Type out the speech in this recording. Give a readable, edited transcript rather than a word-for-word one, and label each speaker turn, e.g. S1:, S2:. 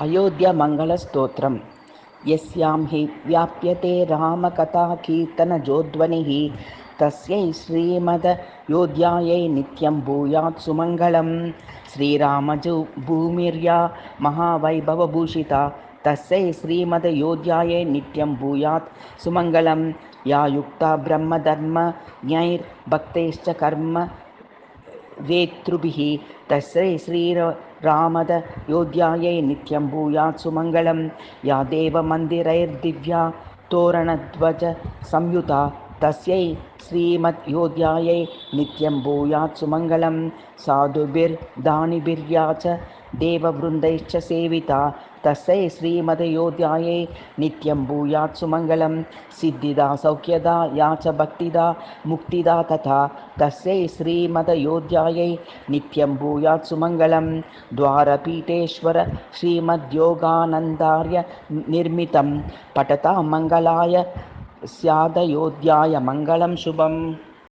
S1: अयोध्यामङ्गलस्तोत्रम्। यस्यां हि व्याप्यते रामकथाकीर्तनजोध्वनिः तस्यै श्रीमदयोध्यायै नित्यं भूयात् सुमङ्गलं। श्रीरामभूमिर्या महावैभवभूषिता तस्यै श्रीमदयोध्यायै नित्यं भूयात् सुमङ्गलं। या युक्ता ब्रह्मधर्मज्ञैर्भक्तैश्च कर्म वेतृभिः तस्यै श्रीरामदयोध्यायै नित्यं भूयात् सुमङ्गलं। या देवमन्दिरैर्दिव्या तोरणध्वजसंयुता तस्यै श्रीमद्योध्यायै नित्यं भूयात् सुमङ्गलं। साधुभिर्दानिभिर्या च देववृन्दैश्च सेविता तस्यै श्रीमदयोध्यायै नित्यं भूयात् सुमङ्गलं। सिद्धिदा सौख्यदा या च भक्तिदा मुक्तिदा तथा तस्यै श्रीमदयोध्यायै नित्यं भूयात् सुमङ्गलं। द्वारपीठेश्वर श्रीमद्योगानन्दार्य निर्मितं पठता मङ्गलाय स्यादयोध्याय मङ्गलं शुभम्।